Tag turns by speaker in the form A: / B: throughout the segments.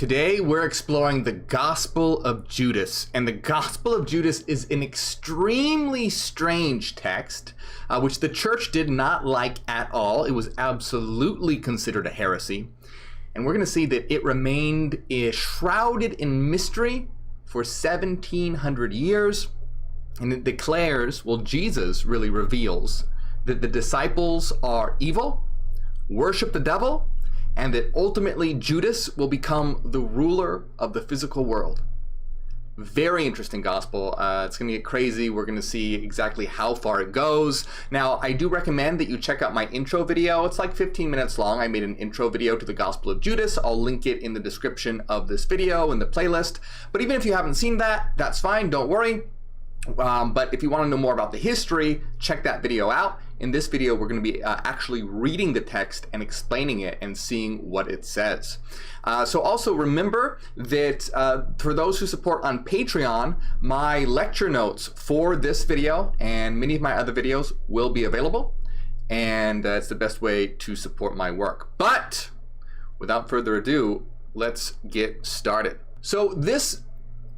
A: Today we're exploring the Gospel of Judas, and the Gospel of Judas is an extremely strange text, which the church did not like at all. It was absolutely considered a heresy, and we're going to see that it remained shrouded in mystery for 1700 years, and it declares, well, Jesus really reveals that the disciples are evil, worship the devil, and that ultimately Judas will become the ruler of the physical world. Very interesting gospel. It's going to get crazy. We're going to see exactly how far it goes. Now, I do recommend that you check out my intro video. It's like 15 minutes long. I made an intro video to the Gospel of Judas. I'll link it in the description of this video in the playlist. But even if you haven't seen that, that's fine. Don't worry. But if you want to know more about the history, check that video out. In this video, we're going to be actually reading the text and explaining it and seeing what it says. So also remember that for those who support on Patreon, my lecture notes for this video and many of my other videos will be available. And it's the best way to support my work. But without further ado, let's get started. So this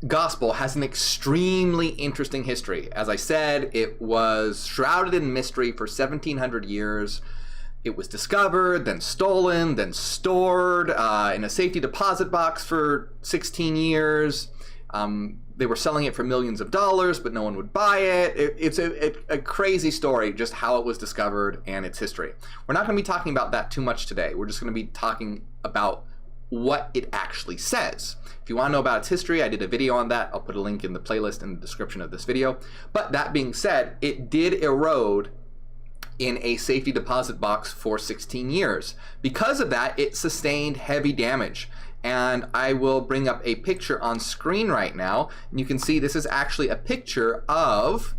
A: gospel has an extremely interesting history. As I said, it was shrouded in mystery for 1700 years. It was discovered, then stolen, then stored in a safety deposit box for 16 years. They were selling it for millions of dollars, but no one would buy it. It's a crazy story, just how it was discovered and its history. We're not going to be talking about that too much today. We're just going to be talking about what it actually says. If you want to know about its history, I did a video on that. I'll put a link in the playlist in the description of this video. But that being said, it did erode in a safety deposit box for 16 years. Because of that, it sustained heavy damage. And I will bring up a picture on screen right now. And you can see this is actually a picture of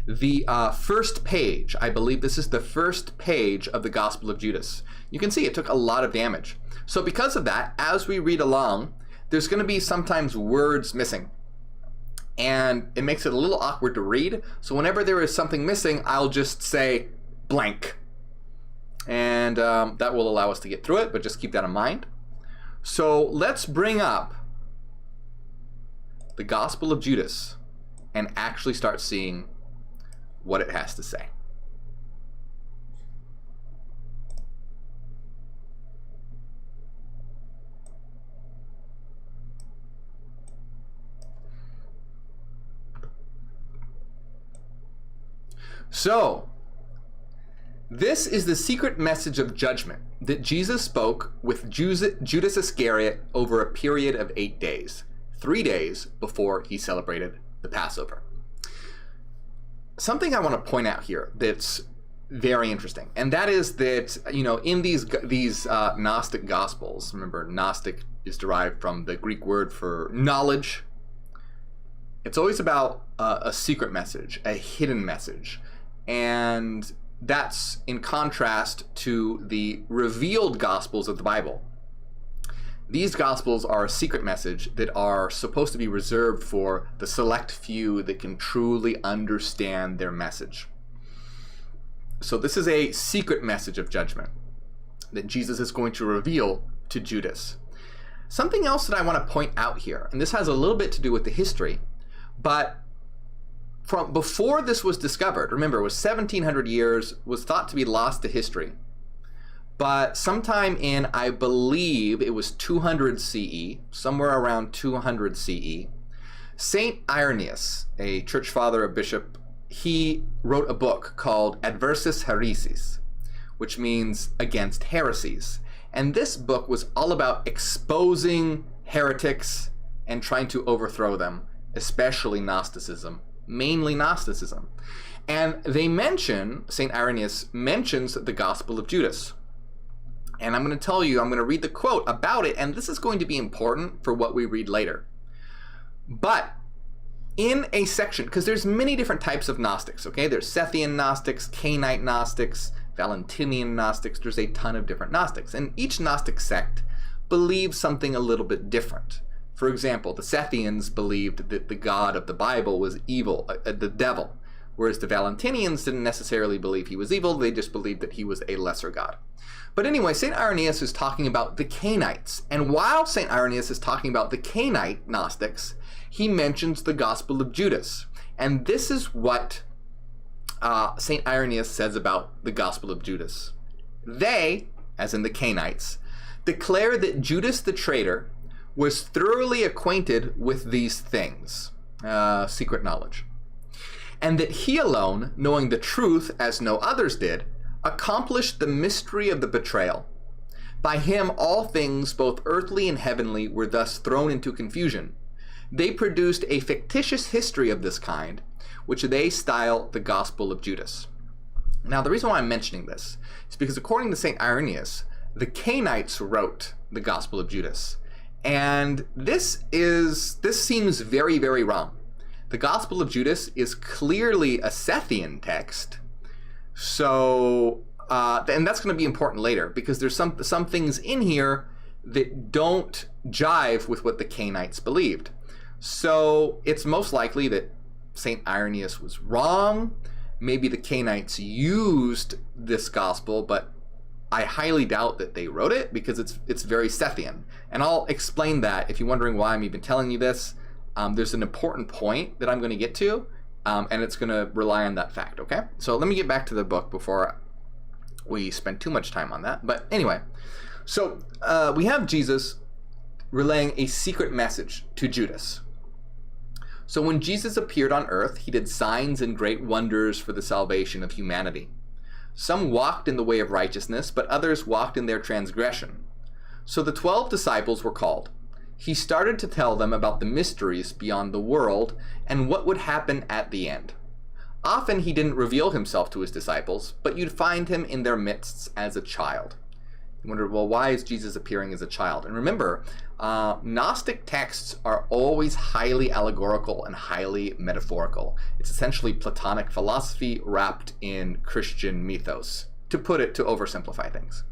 A: the first page. I believe this is the first page of the Gospel of Judas. You can see it took a lot of damage. So because of that, as we read along, there's going to be sometimes words missing. And it makes it a little awkward to read. So whenever there is something missing, I'll just say blank. And that will allow us to get through it, but just keep that in mind. So let's bring up the Gospel of Judas and actually start seeing what it has to say. So, this is the secret message of judgment that Jesus spoke with Judas Iscariot over a period of 8 days, 3 days before he celebrated the Passover. Something I want to point out here that's very interesting, and that is that, you know, in these Gnostic Gospels, remember, Gnostic is derived from the Greek word for knowledge. It's always about a secret message, a hidden message. And that's in contrast to the revealed Gospels of the Bible. These Gospels are a secret message that are supposed to be reserved for the select few that can truly understand their message. So this is a secret message of judgment that Jesus is going to reveal to Judas. Something else that I want to point out here, and this has a little bit to do with the history, but from before this was discovered, remember, it was 1700 years, was thought to be lost to history. But sometime in, I believe it was 200 CE, somewhere around 200 CE, Saint Irenaeus, a church father, a bishop, he wrote a book called Adversus Haereses, which means against heresies. And this book was all about exposing heretics and trying to overthrow them, especially Gnosticism. Mainly Gnosticism. And they mention, St. Irenaeus mentions the Gospel of Judas. And I'm going to tell you, I'm going to read the quote about it, and this is going to be important for what we read later. But in a section, because there's many different types of Gnostics, okay? There's Sethian Gnostics, Canine Gnostics, Valentinian Gnostics, there's a ton of different Gnostics. And each Gnostic sect believes something a little bit different. For example, the Sethians believed that the God of the Bible was evil, the devil, whereas the Valentinians didn't necessarily believe he was evil, they just believed that he was a lesser god. But anyway, St. Irenaeus is talking about the Canaanites, and while St. Irenaeus is talking about the Canaanite Gnostics, he mentions the Gospel of Judas. And this is what St. Irenaeus says about the Gospel of Judas. They, as in the Canaanites, declare that Judas the traitor was thoroughly acquainted with these things, secret knowledge, and that he alone, knowing the truth as no others did, accomplished the mystery of the betrayal. By him all things, both earthly and heavenly, were thus thrown into confusion. They produced a fictitious history of this kind, which they style the Gospel of Judas. Now, the reason why I'm mentioning this is because according to St. Irenaeus, the Canaanites wrote the Gospel of Judas. And this seems very, very wrong. The Gospel of Judas is clearly a Sethian text. So, and that's going to be important later, because there's some things in here that don't jive with what the Canaanites believed. So it's most likely that St. Irenaeus was wrong. Maybe the Canaanites used this gospel, but I highly doubt that they wrote it, because it's very Sethian. And I'll explain that if you're wondering why I'm even telling you this. There's an important point that I'm going to get to, and it's going to rely on that fact, okay? So let me get back to the book before we spend too much time on that. But anyway, so we have Jesus relaying a secret message to Judas. So when Jesus appeared on earth, he did signs and great wonders for the salvation of humanity. Some walked in the way of righteousness, but others walked in their transgression. So the 12 disciples were called. He started to tell them about the mysteries beyond the world and what would happen at the end. Often he didn't reveal himself to his disciples, but you'd find him in their midst as a child. You wonder, well, why is Jesus appearing as a child? And remember, Gnostic texts are always highly allegorical and highly metaphorical. It's essentially Platonic philosophy wrapped in Christian mythos, to oversimplify things.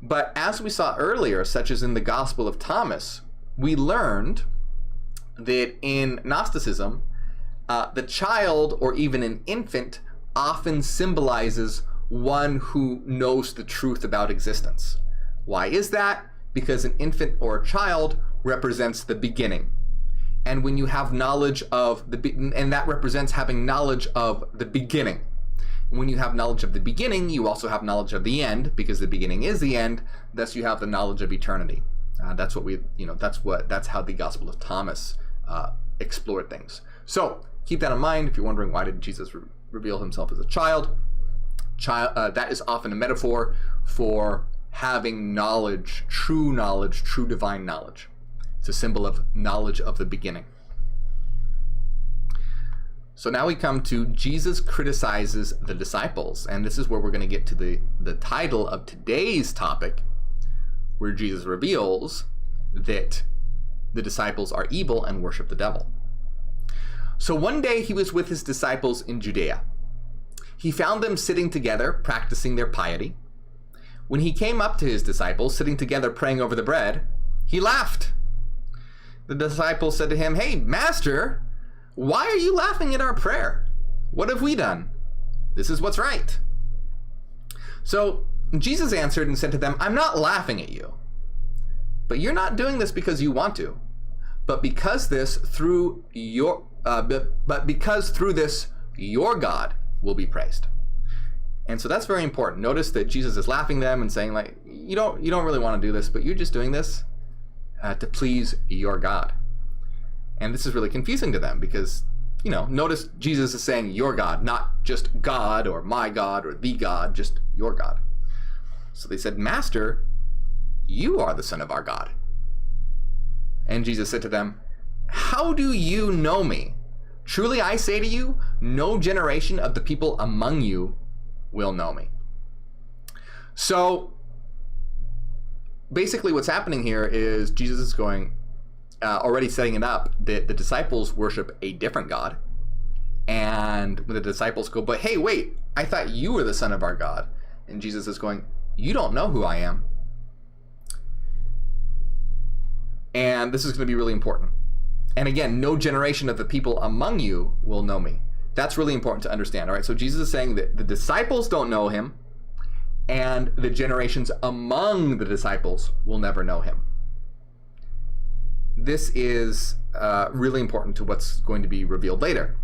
A: But as we saw earlier, such as in the Gospel of Thomas, we learned that in Gnosticism, the child or even an infant often symbolizes one who knows the truth about existence. Why is that? Because an infant or a child represents the beginning. And when you have knowledge of and that represents having knowledge of the beginning. When you have knowledge of the beginning, you also have knowledge of the end, because the beginning is the end. Thus, you have the knowledge of eternity. That's how the Gospel of Thomas explored things. So keep that in mind if you're wondering, why did Jesus reveal himself as a child? That is often a metaphor for having knowledge, true divine knowledge. It's a symbol of knowledge of the beginning. So now we come to Jesus criticizes the disciples, and this is where we're going to get to the title of today's topic, where Jesus reveals that the disciples are evil and worship the devil. So one day he was with his disciples in Judea. He found them sitting together, practicing their piety. When he came up to his disciples, sitting together praying over the bread, he laughed. The disciples said to him, "Hey, Master, why are you laughing at our prayer? What have we done? This is what's right." So Jesus answered and said to them, "I'm not laughing at you, but you're not doing this because you want to, but because through this your God will be praised." And so that's very important. Notice that Jesus is laughing at them and saying, like, you don't really want to do this, but you're just doing this to please your God. And this is really confusing to them because, notice Jesus is saying your God, not just God or my God or the God, just your God. So they said, "Master, you are the Son of our God." And Jesus said to them, "How do you know me? Truly I say to you, no generation of the people among you will know me." So basically what's happening here is Jesus is already setting it up that the disciples worship a different God. And when the disciples go, "But hey, wait, I thought you were the Son of our God." And Jesus is going, "You don't know who I am." And this is going to be really important. And again, no generation of the people among you will know me. That's really important to understand. All right, so Jesus is saying that the disciples don't know him, and the generations among the disciples will never know him. This is really important to what's going to be revealed later,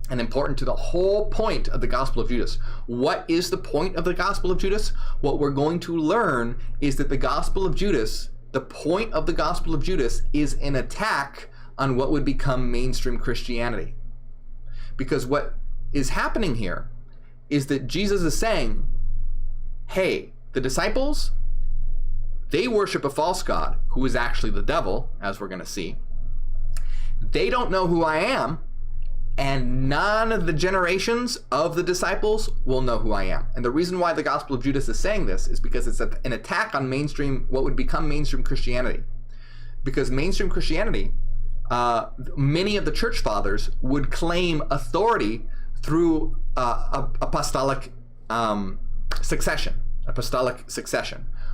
A: and important to the whole point of the Gospel of Judas. What is the point of the Gospel of Judas? What we're going to learn is that the Gospel of Judas, the point of the Gospel of Judas, is an attack on what would become mainstream Christianity. Because what is happening here is that Jesus is saying, hey, the disciples, they worship a false god who is actually the devil, as we're going to see. They don't know who I am, and none of the generations of the disciples will know who I am. And the reason why the Gospel of Judas is saying this is because it's an attack on mainstream, what would become mainstream Christianity. Because mainstream Christianity, many of the church fathers would claim authority through apostolic succession,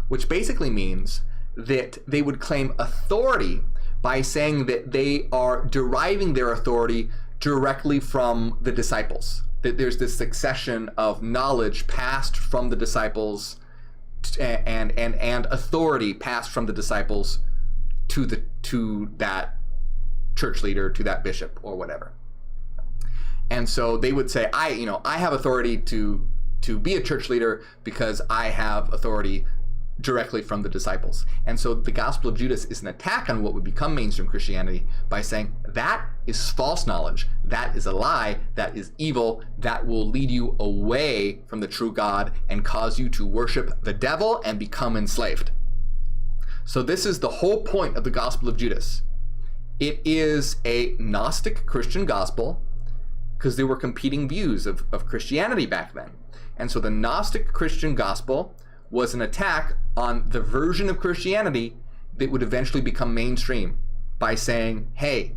A: which basically means that they would claim authority by saying that they are deriving their authority directly from the disciples. That there's this succession of knowledge passed from the disciples and authority passed from the disciples to that church leader, to that bishop or whatever. And so they would say, I have authority to be a church leader because I have authority directly from the disciples. And so the Gospel of Judas is an attack on what would become mainstream Christianity by saying that is false knowledge, that is a lie, that is evil, that will lead you away from the true God and cause you to worship the devil and become enslaved. So this is the whole point of the Gospel of Judas. It is a Gnostic Christian gospel because there were competing views of Christianity back then. And so the Gnostic Christian gospel was an attack on the version of Christianity that would eventually become mainstream by saying, hey,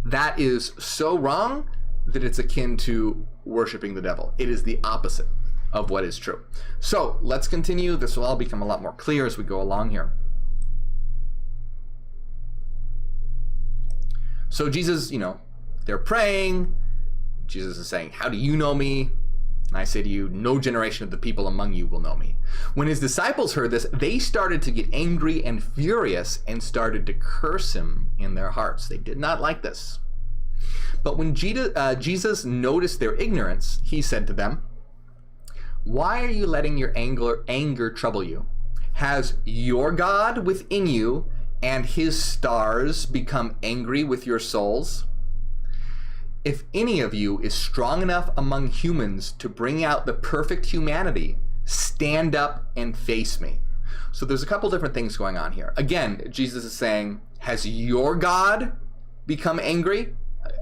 A: that is so wrong that it's akin to worshiping the devil. It is the opposite of what is true. So let's continue. This will all become a lot more clear as we go along here. So Jesus, they're praying. Jesus is saying, how do you know me? And I say to you, no generation of the people among you will know me. When his disciples heard this, they started to get angry and furious and started to curse him in their hearts. They did not like this. But when Jesus noticed their ignorance, he said to them, why are you letting your anger trouble you? Has your God within you and his stars become angry with your souls? If any of you is strong enough among humans to bring out the perfect humanity, stand up and face me. So there's a couple different things going on here. Again, Jesus is saying, has your God become angry?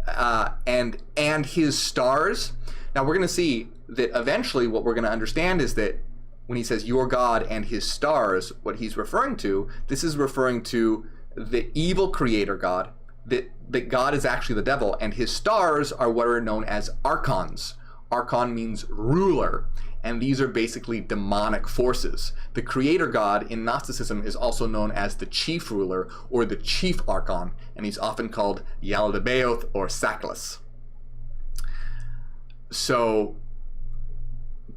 A: And his stars? Now we're going to see that eventually what we're going to understand is that when he says your God and his stars, what he's referring to, this is referring to the evil creator God, that God is actually the devil, and his stars are what are known as archons. Archon means ruler, and these are basically demonic forces. The creator God in Gnosticism is also known as the chief ruler or the chief archon, and he's often called Yaldabaoth or Saklas. So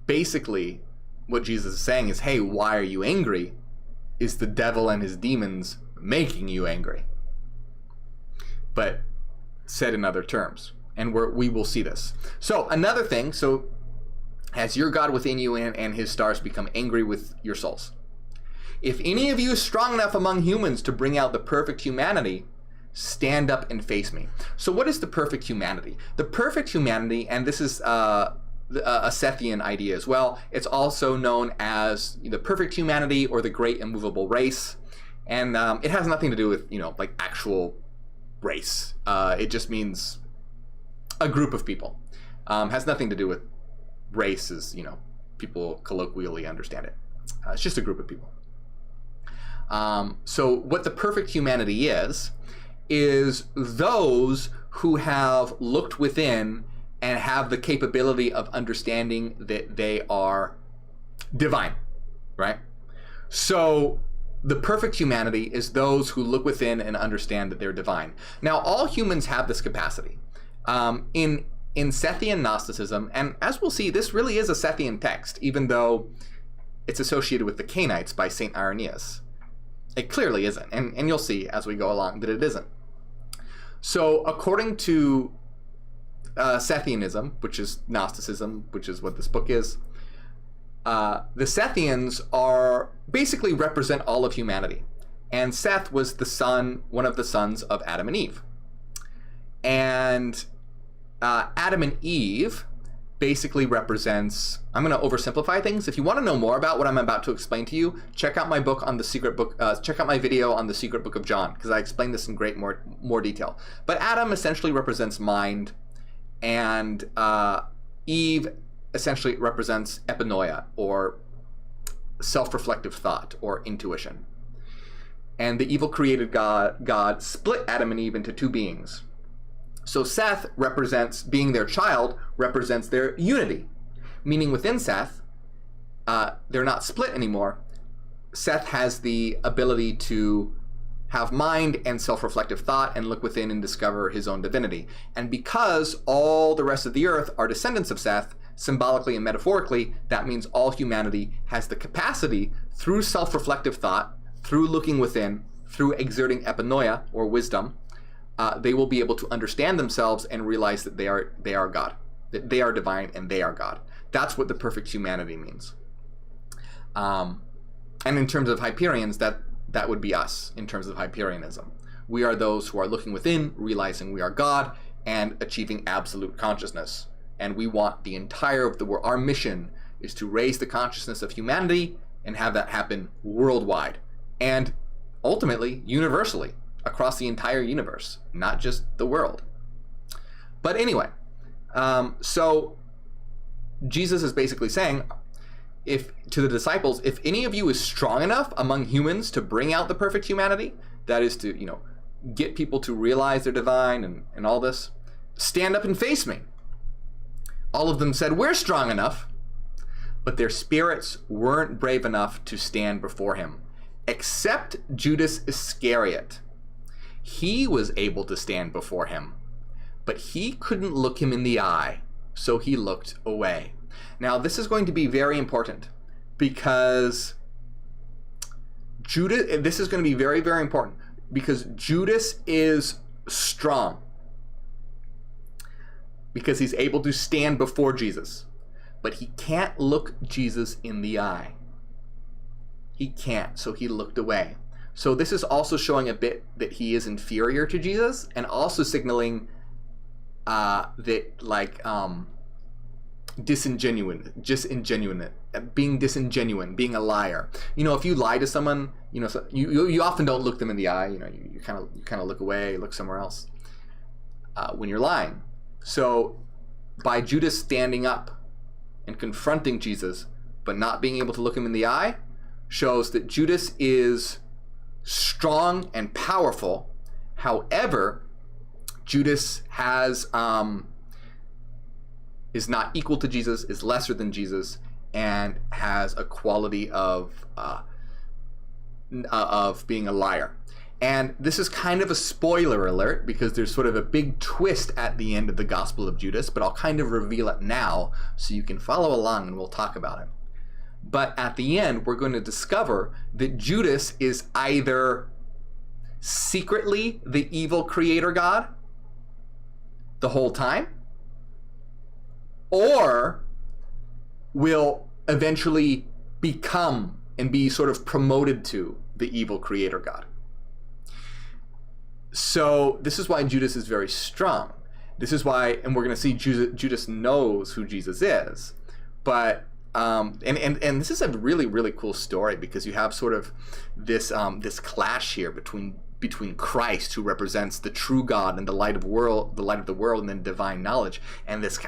A: basically what Jesus is saying is, hey, why are you angry? Is the devil and his demons making you angry? But said in other terms, and we will see this. So another thing, so has your God within you and his stars become angry with your souls? If any of you is strong enough among humans to bring out the perfect humanity, stand up and face me. So what is the perfect humanity? The perfect humanity, and this is a Sethian idea as well, it's also known as the perfect humanity or the great immovable race. And it has nothing to do with, like actual race. It just means a group of people. Has nothing to do with race as, people colloquially understand it. It's just a group of people. So what the perfect humanity is those who have looked within and have the capability of understanding that they are divine, right? So the perfect humanity is those who look within and understand that they're divine. Now, all humans have this capacity. In in Sethian Gnosticism, and as we'll see, this really is a Sethian text, even though it's associated with the Canaanites by St. Irenaeus. It clearly isn't, and you'll see as we go along that it isn't. So according to Sethianism, which is Gnosticism, which is what this book is, the Sethians are basically represent all of humanity. And Seth was one of the sons of Adam and Eve. And Adam and Eve basically represents, I'm going to oversimplify things. If you want to know more about what I'm about to explain to you, check out my book on the secret book, check out my video on the secret book of John, because I explain this in more detail. But Adam essentially represents mind, and Eve essentially represents epinoia, or self-reflective thought, or intuition. And the evil created God split Adam and Eve into two beings. So Seth represents, being their child, represents their unity. Meaning within Seth, they're not split anymore. Seth has the ability to have mind and self-reflective thought and look within and discover his own divinity. And because all the rest of the earth are descendants of Seth, symbolically and metaphorically, that means all humanity has the capacity, through self-reflective thought, through looking within, through exerting epinoia, or wisdom, they will be able to understand themselves and realize that they are God, that they are divine and they are God. That's what the perfect humanity means. And in terms of Hyperions, that would be us in terms of Hyperianism. We are those who are looking within, realizing we are God, and achieving absolute consciousness. And we want the entire of the world. Our mission is to raise the consciousness of humanity and have that happen worldwide, and ultimately universally, across the entire universe, not just the world. But anyway, so Jesus is basically saying, to the disciples, if any of you is strong enough among humans to bring out the perfect humanity, that is to, get people to realize they're divine and all this, stand up and face me. All of them said, we're strong enough, but their spirits weren't brave enough to stand before him, except Judas Iscariot. He was able to stand before him, but he couldn't look him in the eye, so he looked away. Now, this is going to be very important, because this is going to be very, very important, because Judas is strong, because he's able to stand before Jesus, but he can't look Jesus in the eye. He can't, so he looked away. So this is also showing a bit that he is inferior to Jesus, and also signaling that, being disingenuine, being a liar. If you lie to someone, you often don't look them in the eye. You kind of look away, look somewhere else when you're lying. So by Judas standing up and confronting Jesus, but not being able to look him in the eye, shows that Judas is strong and powerful. However, Judas is not equal to Jesus, is lesser than Jesus, and has a quality of being a liar. And this is kind of a spoiler alert, because there's sort of a big twist at the end of the Gospel of Judas, but I'll kind of reveal it now so you can follow along and we'll talk about it. But at the end, we're going to discover that Judas is either secretly the evil creator God the whole time, or will eventually become and be sort of promoted to the evil creator God. So this is why Judas is very strong. This is why, and we're going to see Judas knows who Jesus is. But and this is a really, really cool story, because you have sort of this clash here between Christ, who represents the true God and the light of the world, and then divine knowledge, and this,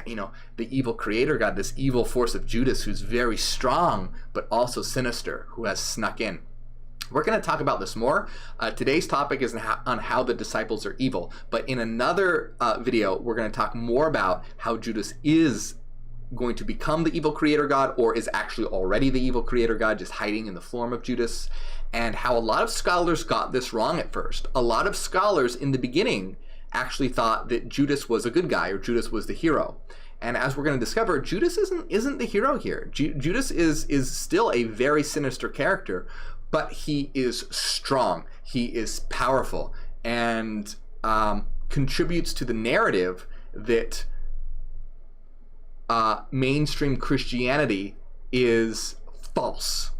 A: the evil creator God, this evil force of Judas, who's very strong but also sinister, who has snuck in. We're going to talk about this more. Today's topic is on how the disciples are evil, but in another video, we're going to talk more about how Judas is going to become the evil creator God, or is actually already the evil creator God, just hiding in the form of Judas, and how a lot of scholars got this wrong at first. A lot of scholars in the beginning actually thought that Judas was a good guy, or Judas was the hero. And as we're going to discover, Judas isn't the hero here. Judas is still a very sinister character, but he is strong. He is powerful, and contributes to the narrative that mainstream Christianity is false.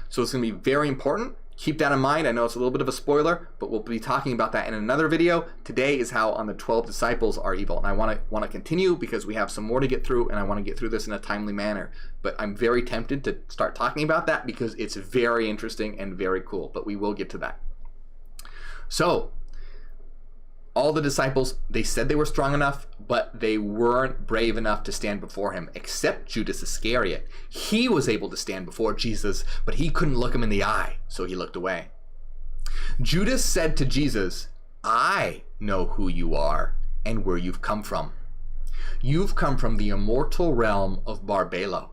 A: So it's going to be very important. Keep that in mind. I know it's a little bit of a spoiler, but we'll be talking about that in another video. Today is how on the 12 disciples are evil. And I want to continue because we have some more to get through, and I want to get through this in a timely manner. But I'm very tempted to start talking about that because it's very interesting and very cool. But we will get to that. So, all the disciples, they said they were strong enough, but they weren't brave enough to stand before him, except Judas Iscariot. He was able to stand before Jesus, but he couldn't look him in the eye, so he looked away. Judas said to Jesus, "I know who you are and where you've come from. You've come from the immortal realm of Barbelo,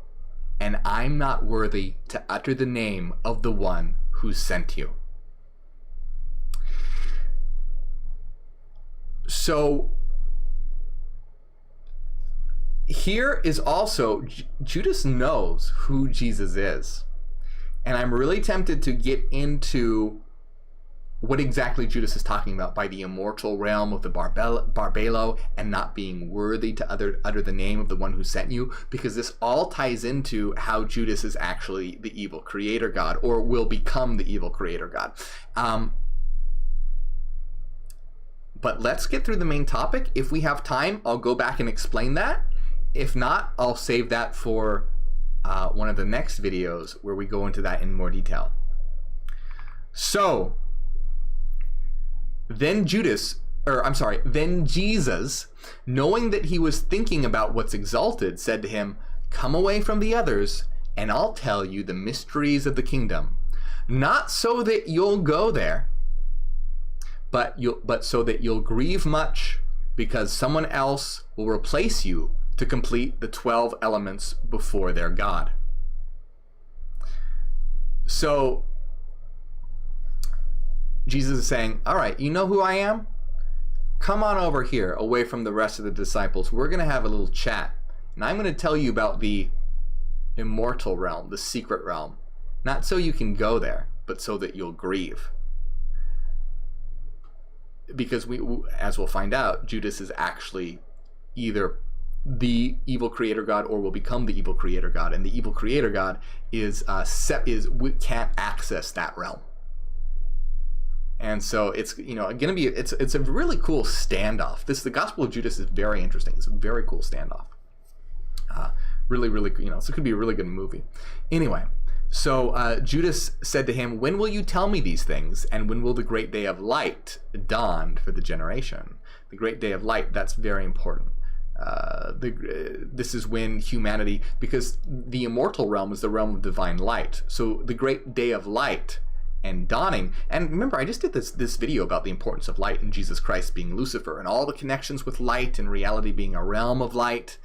A: and I'm not worthy to utter the name of the one who sent you." So here is also, Judas knows who Jesus is. And I'm really tempted to get into what exactly Judas is talking about by the immortal realm of the Barbelo and not being worthy to utter the name of the one who sent you, because this all ties into how Judas is actually the evil creator god, or will become the evil creator god. But let's get through the main topic. If we have time, I'll go back and explain that. If not, I'll save that for one of the next videos where we go into that in more detail. So, then Jesus, knowing that he was thinking about what's exalted, said to him, "Come away from the others, and I'll tell you the mysteries of the kingdom. Not so that you'll go there, but so that you'll grieve much, because someone else will replace you to complete the 12 elements before their God." So Jesus is saying, all right, you know who I am? Come on over here, away from the rest of the disciples. We're going to have a little chat, and I'm going to tell you about the immortal realm, the secret realm. Not so you can go there, but so that you'll grieve. Because as we'll find out, Judas is actually either the evil creator god or will become the evil creator god, and the evil creator god we can't access that realm. And so it's going to be it's a really cool standoff. The Gospel of Judas is very interesting. It's a very cool standoff. Really, so it could be a really good movie. Anyway. So Judas said to him, "When will you tell me these things? And when will the great day of light dawn for the generation?" The great day of light, that's very important. This is when humanity, because the immortal realm is the realm of divine light. So the great day of light and dawning, and remember, I just did this video about the importance of light and Jesus Christ being Lucifer and all the connections with light and reality being a realm of light.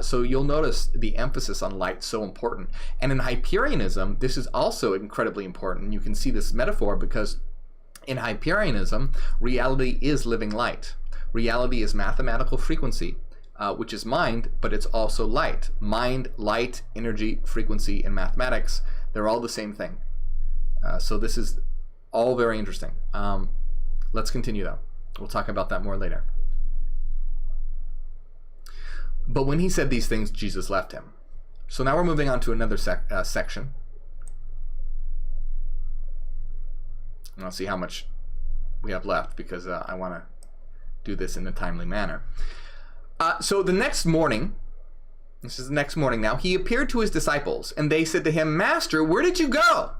A: So you'll notice the emphasis on light so important. And in Hyperianism, this is also incredibly important. You can see this metaphor because in Hyperianism, reality is living light. Reality is mathematical frequency, which is mind, but it's also light. Mind, light, energy, frequency, and mathematics, they're all the same thing. So this is all very interesting. Let's continue though. We'll talk about that more later. But when he said these things, Jesus left him. So now we're moving on to another section. And I'll see how much we have left because I want to do this in a timely manner. So the next morning, this is the next morning now, he appeared to his disciples, and they said to him, "Master, where did you go?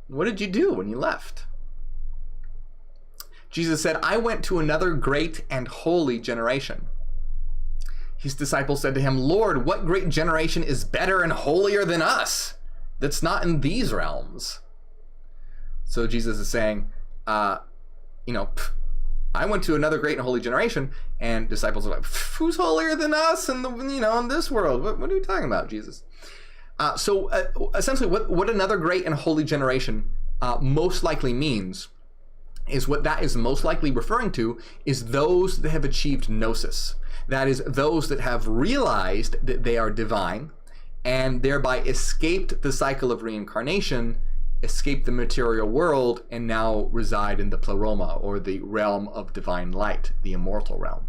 A: What did you do when you left?" Jesus said, "I went to another great and holy generation." His disciples said to him, "Lord, what great generation is better and holier than us, that's not in these realms?" So Jesus is saying, I went to another great and holy generation, and disciples are like, "Who's holier than us in in this world? What are you talking about, Jesus?" So essentially, what another great and holy generation most likely means is what that is most likely referring to is those that have achieved gnosis. That is, those that have realized that they are divine and thereby escaped the cycle of reincarnation, escaped the material world, and now reside in the pleroma, or the realm of divine light, the immortal realm.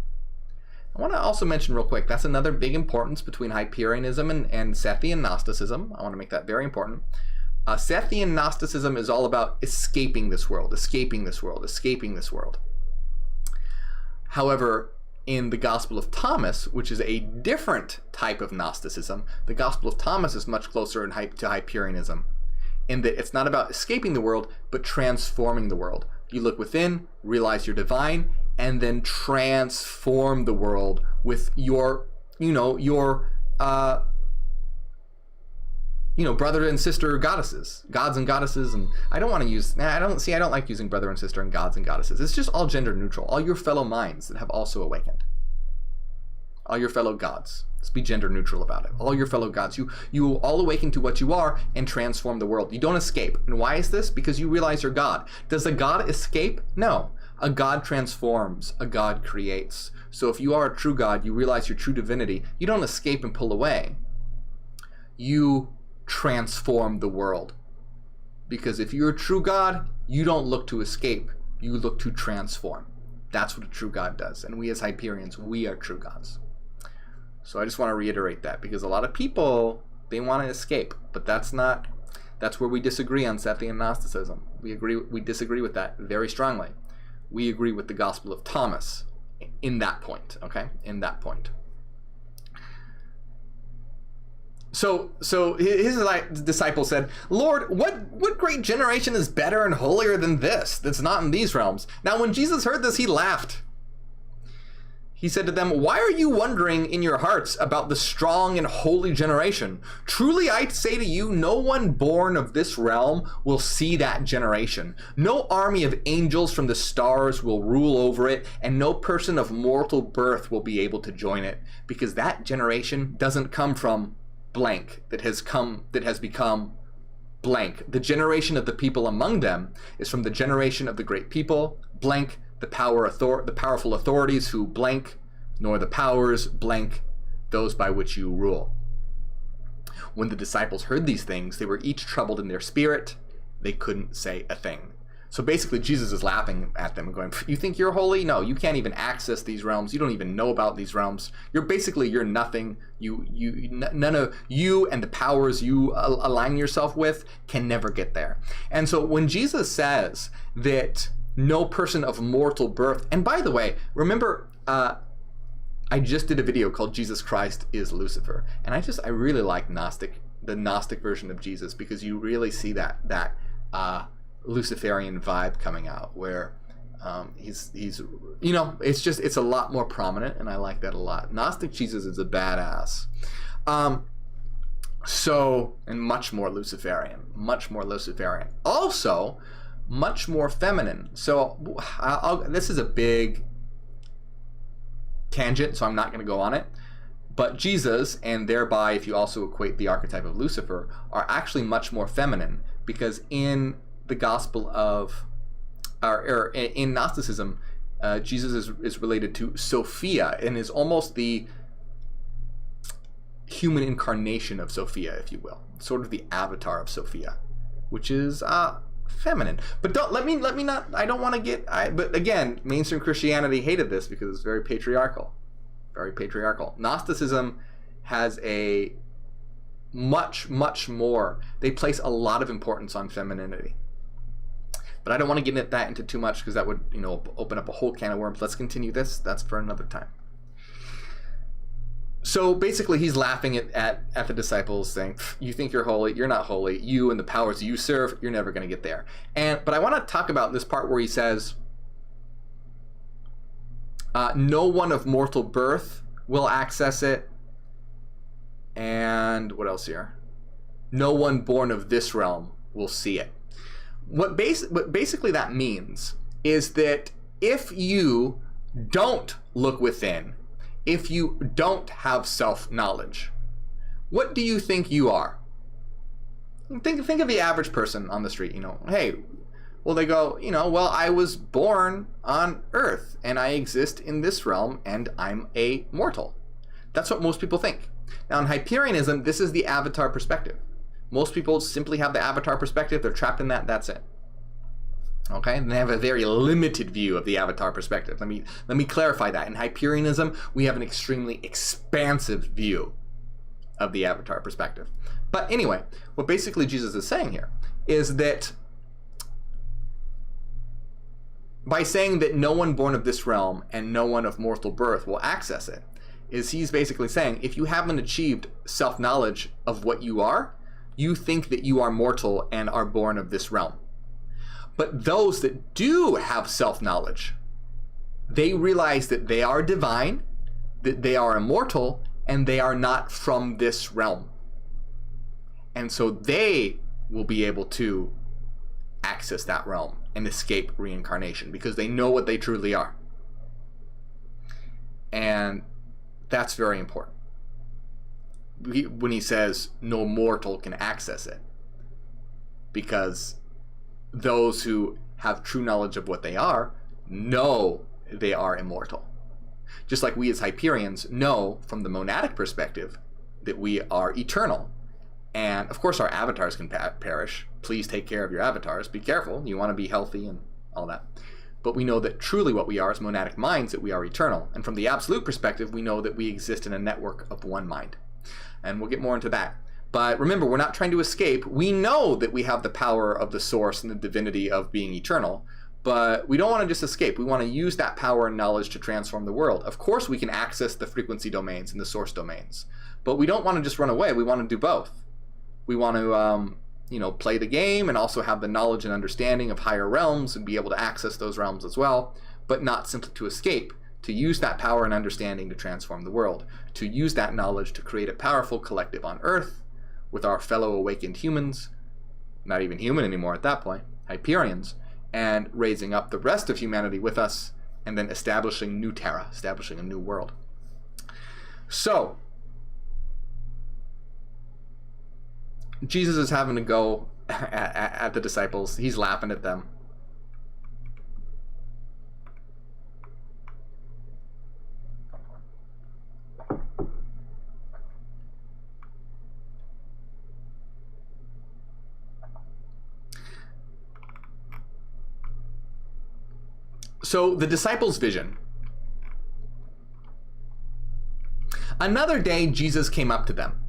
A: I want to also mention real quick, that's another big importance between Hyperianism and Sethian Gnosticism. I want to make that very important. Sethian Gnosticism is all about escaping this world, escaping this world, escaping this world. However, in the Gospel of Thomas, which is a different type of Gnosticism, the Gospel of Thomas is much closer to Hyperianism, in that it's not about escaping the world, but transforming the world. You look within, realize you're divine, and then transform the world with your brother and sister goddesses, gods and goddesses. And I don't like using brother and sister and gods and goddesses. It's just all gender neutral. All your fellow minds that have also awakened. All your fellow gods. Let's be gender neutral about it. All your fellow gods. You all awaken to what you are and transform the world. You don't escape. And why is this? Because you realize you're God. Does a God escape? No. A God transforms. A God creates. So if you are a true God, you realize your true divinity. You don't escape and pull away. You transform the world. Because if you're a true God, you don't look to escape. You look to transform. That's what a true God does. And we as Hyperians, we are true gods. So I just want to reiterate that, because a lot of people, they want to escape, but that's where we disagree on Sethian Gnosticism. We disagree with that very strongly. We agree with the Gospel of Thomas in that point, okay? In that point. So his disciple said, "Lord, what great generation is better and holier than this, that's not in these realms?" Now when Jesus heard this, he laughed. He said to them, "Why are you wondering in your hearts about the strong and holy generation? Truly I say to you, no one born of this realm will see that generation. No army of angels from the stars will rule over it, and no person of mortal birth will be able to join it, because that generation doesn't come from blank that has become blank. The generation of the people among them is from the generation of the great people, blank, the powerful authorities who blank, nor the powers blank, those by which you rule." When the disciples heard these things, they were each troubled in their spirit. They couldn't say a thing. So basically, Jesus is laughing at them and going, "You think you're holy? No, you can't even access these realms. You don't even know about these realms. You're nothing. None of you and the powers you align yourself with can never get there." And so when Jesus says that no person of mortal birth, and by the way, remember, I just did a video called Jesus Christ is Lucifer, and I really like the Gnostic version of Jesus, because you really see that Luciferian vibe coming out, where he's it's a lot more prominent, and I like that a lot. Gnostic Jesus is a badass. And much more Luciferian. Also, much more feminine. So this is a big tangent, so I'm not going to go on it. But Jesus, and thereby if you also equate the archetype of Lucifer, are actually much more feminine, because in the Gospel of, or in Gnosticism, Jesus is related to Sophia, and is almost the human incarnation of Sophia, if you will, sort of the avatar of Sophia, which is feminine. But but again, mainstream Christianity hated this because it's very patriarchal. Gnosticism has a much more, they place a lot of importance on femininity. But I don't want to get that into too much, because that would open up a whole can of worms. Let's continue this. That's for another time. So basically he's laughing at the disciples, saying, "You think you're holy, you're not holy. You and the powers you serve, you're never going to get there." But I want to talk about this part where he says, no one of mortal birth will access it. And what else here? No one born of this realm will see it. What basically that means is that if you don't look within, if you don't have self-knowledge, what do you think you are? Think of the average person on the street. Hey, Well, they go, well, I was born on Earth and I exist in this realm and I'm a mortal. That's what most people think. Now in Hyperianism, this is the avatar perspective. Most people simply have the avatar perspective. They're trapped in that. That's it. Okay, and they have a very limited view of the avatar perspective. Let me clarify that. In Hyperianism, we have an extremely expansive view of the avatar perspective. But anyway, what basically Jesus is saying here is that by saying that no one born of this realm and no one of mortal birth will access it, is he's basically saying if you haven't achieved self-knowledge of what you are, you think that you are mortal and are born of this realm. But those that do have self-knowledge, they realize that they are divine, that they are immortal, and they are not from this realm. And so they will be able to access that realm and escape reincarnation because they know what they truly are. And that's very important. When he says no mortal can access it, because those who have true knowledge of what they are know they are immortal. Just like we as Hyperions know from the monadic perspective that we are eternal. And of course our avatars can perish. Please take care of your avatars. Be careful. You want to be healthy and all that. But we know that truly what we are as monadic minds, that we are eternal. And from the absolute perspective, we know that we exist in a network of one mind. And we'll get more into that. But remember, we're not trying to escape. We know that we have the power of the source and the divinity of being eternal, but we don't want to just escape. We want to use that power and knowledge to transform the world. Of course, we can access the frequency domains and the source domains, but we don't want to just run away. We want to do both. We want to, play the game and also have the knowledge and understanding of higher realms and be able to access those realms as well, but not simply to escape. To use that power and understanding to transform the world. To use that knowledge to create a powerful collective on Earth with our fellow awakened humans, not even human anymore at that point, Hyperions, and raising up the rest of humanity with us, and then establishing new Terra, establishing a new world. So, Jesus is having to go at the disciples. He's laughing at them. So the disciples' vision. Another day, Jesus came up to them.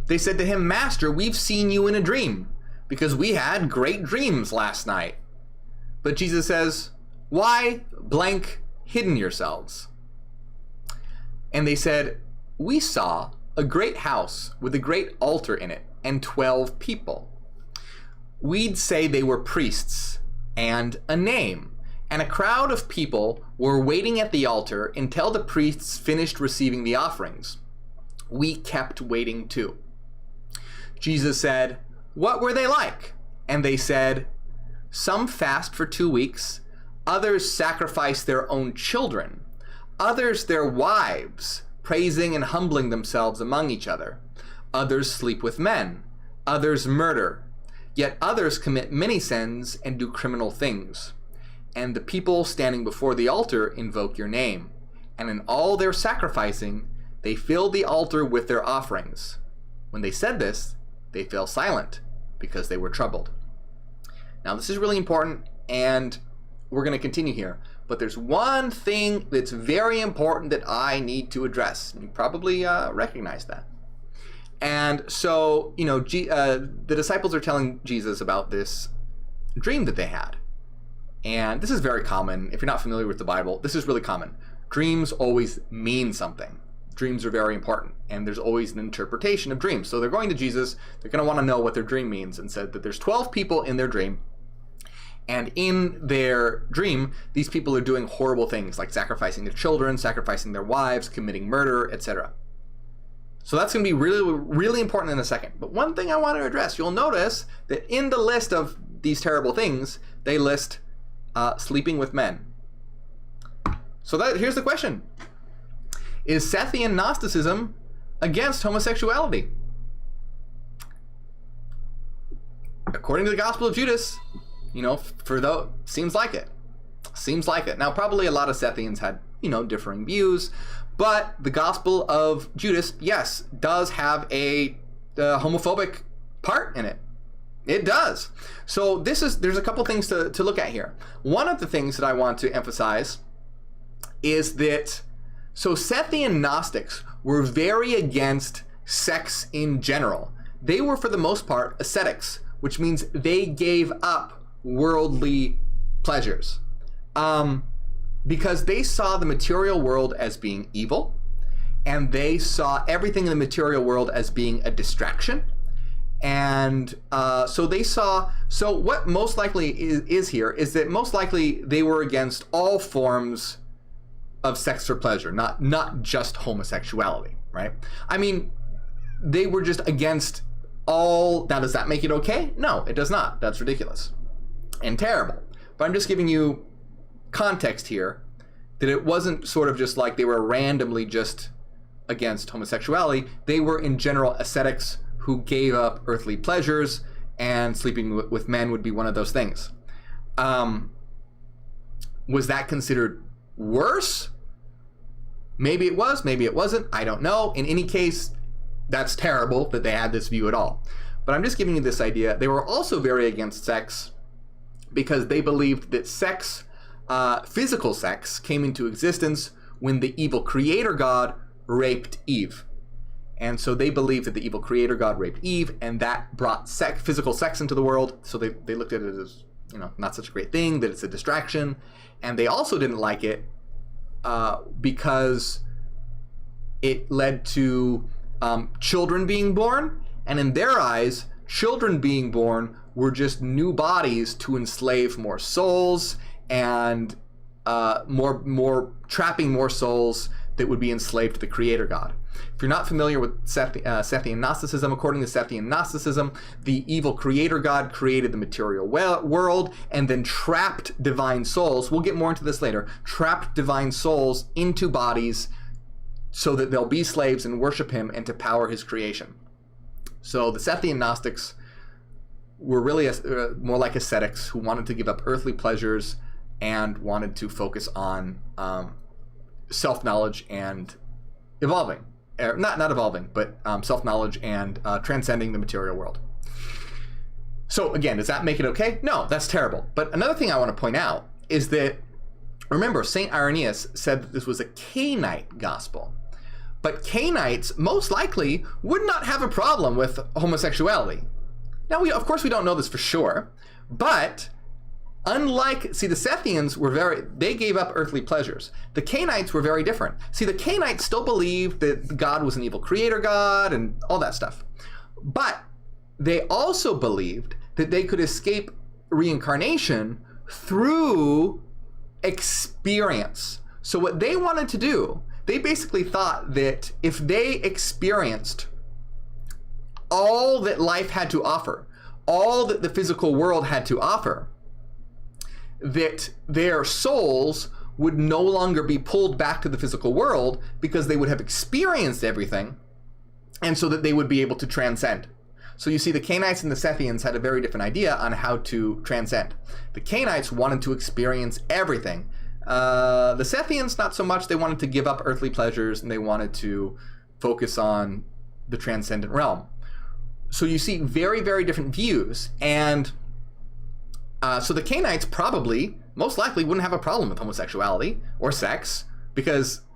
A: They said to him, "Master, we've seen you in a dream, because we had great dreams last night." But Jesus says, "Why blank hidden yourselves?" And they said, "We saw a great house with a great altar in it and 12 people. We'd say they were priests and a name. And a crowd of people were waiting at the altar until the priests finished receiving the offerings. We kept waiting too." Jesus said, "What were they like?" And they said, "Some fast for 2 weeks, others sacrifice their own children, others their wives, praising and humbling themselves among each other. Others sleep with men, others murder, yet others commit many sins and do criminal things. And the people standing before the altar invoke your name, and in all their sacrificing, they fill the altar with their offerings." When they said this, they fell silent because they were troubled. Now, this is really important, and we're going to continue here. But there's one thing that's very important that I need to address. You probably recognize that. And so, the disciples are telling Jesus about this dream that they had. And this is very common. If you're not familiar with the Bible, this is really common. Dreams always mean something. Dreams are very important, and there's always an interpretation of dreams. So they're going to Jesus, they're going to want to know what their dream means, and said that there's 12 people in their dream, and in their dream, these people are doing horrible things, like sacrificing their children, sacrificing their wives, committing murder, etc. So that's going to be really, really important in a second. But one thing I want to address, you'll notice that in the list of these terrible things, they list sleeping with men. So here's the question. Is Sethiangnosticism against homosexuality? According to the Gospel of Judas, seems like it. Seems like it. Now, probably a lot of Sethians had, differing views, but the Gospel of Judas, yes, does have a homophobic part in it. It does. So there's a couple things to look at here. One of the things that I want to emphasize is that, so Sethian Gnostics were very against sex in general. They were, for the most part, ascetics, which means they gave up worldly pleasures. Because they saw the material world as being evil, and they saw everything in the material world as being a distraction. And so what most likely is here is that most likely they were against all forms of sex for pleasure, not just homosexuality, right? I mean, they were just against all. Now, does that make it okay? No, it does not. That's ridiculous and terrible. But I'm just giving you context here that it wasn't sort of just like they were randomly just against homosexuality. They were in general ascetics who gave up earthly pleasures, and sleeping with men would be one of those things. Was that considered worse? Maybe it was, maybe it wasn't. I don't know. In any case, that's terrible that they had this view at all. But I'm just giving you this idea. They were also very against sex because they believed that sex, physical sex, came into existence when the evil creator God raped Eve. And so they believed that the evil creator God raped Eve, and that brought physical sex into the world. So they looked at it as, not such a great thing, that it's a distraction. And they also didn't like it because it led to children being born. And in their eyes, children being born were just new bodies to enslave more souls and more trapping more souls that would be enslaved to the creator God. If you're not familiar with Sethiangnosticism, according to Sethiangnosticism, the evil creator God created the material world and then trapped divine souls. We'll get more into this later. Trapped divine souls into bodies so that they'll be slaves and worship him and to power his creation. So the Sethiangnostics were really more like ascetics who wanted to give up earthly pleasures and wanted to focus on self-knowledge and evolving. Not evolving, but self-knowledge and transcending the material world. So again, does that make it okay? No, that's terrible. But another thing I want to point out is that, remember, St. Irenaeus said that this was a Canine Gospel. But Canaanites most likely would not have a problem with homosexuality. Now, of course, we don't know this for sure, but the Sethians they gave up earthly pleasures. The Canaanites were very different. See, the Canaanites still believed that God was an evil creator God and all that stuff. But they also believed that they could escape reincarnation through experience. So what they wanted to do, they basically thought that if they experienced all that life had to offer, all that the physical world had to offer, that their souls would no longer be pulled back to the physical world because they would have experienced everything, and so that they would be able to transcend. So you see, the Canaanites and the Sethians had a very different idea on how to transcend. The Canaanites wanted to experience everything. The Sethians, not so much. They wanted to give up earthly pleasures, and they wanted to focus on the transcendent realm. So you see very, very different views, and so the Canaanites probably, most likely, wouldn't have a problem with homosexuality or sex,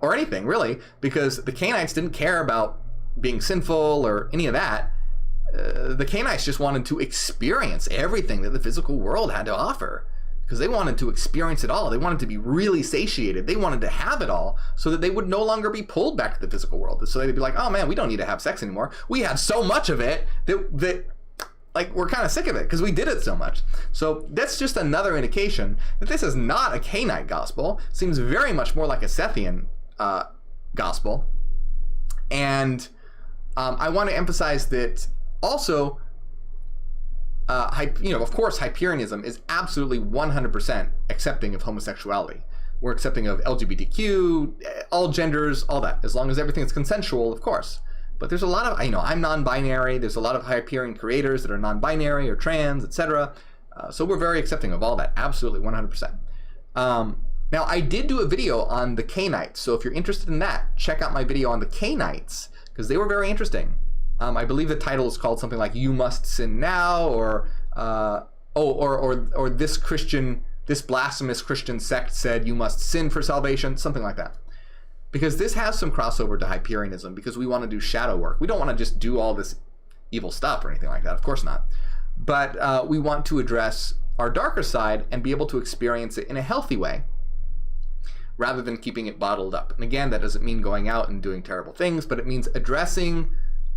A: or anything really, because the Canaanites didn't care about being sinful or any of that. The Canaanites just wanted to experience everything that the physical world had to offer, because they wanted to experience it all. They wanted to be really satiated. They wanted to have it all so that they would no longer be pulled back to the physical world. So they'd be like, oh man, we don't need to have sex anymore. We have so much of it that like, we're kind of sick of it because we did it so much. So that's just another indication that this is not a Canine gospel. It seems very much more like a Sethian gospel. And I want to emphasize that also, of course, Hyperianism is absolutely 100% accepting of homosexuality. We're accepting of LGBTQ, all genders, all that, as long as everything is consensual, of course. But there's a lot of, I'm non-binary. There's a lot of Hyperion creators that are non-binary or trans, etc. So we're very accepting of all that. Absolutely, 100%. Now, I did do a video on the Canaanites. So if you're interested in that, check out my video on the Canaanites, because they were very interesting. I believe the title is called something like "You Must Sin Now," or this blasphemous Christian sect said you must sin for salvation, something like that. Because this has some crossover to Hyperianism, because we want to do shadow work. We don't want to just do all this evil stuff or anything like that, of course not. But we want to address our darker side and be able to experience it in a healthy way, rather than keeping it bottled up. And again, that doesn't mean going out and doing terrible things, but it means addressing